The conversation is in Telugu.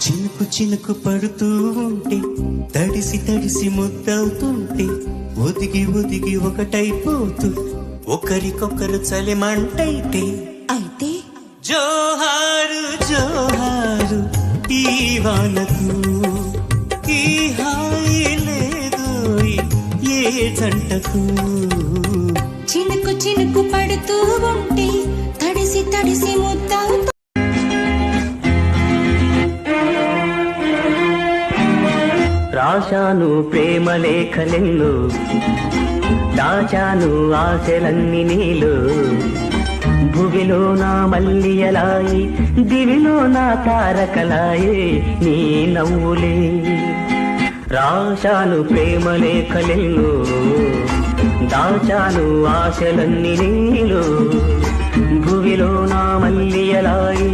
చినుకు చినుకు పడుతూ ఉంటే తడిసి తడిసి ముద్దవుతుంటే ఒదిగి ఒదిగి ఒకటైపోతూ ఒకరికొకరు చలిమంటైతే అయితే జోహారు జోహారు ఈ వానకు ఈ హాయి లేదు ఏ జంటకు. చినుకు చినుకు పడుతూ ఉంటే తడిసి తడిసి ముద్దవుతూ రాశాను ప్రేమ లేఖలెన్నో, దాచాను ఆశలన్నీ నీలో. భువిలో నా మల్లియలాయి, దివిలో నా తారకలాయే నీ నవ్వులే. రాశాను ప్రేమ లేఖలెన్నో, దాచాను ఆశలన్నీ నీలో. భువిలో నా మల్లియలాయి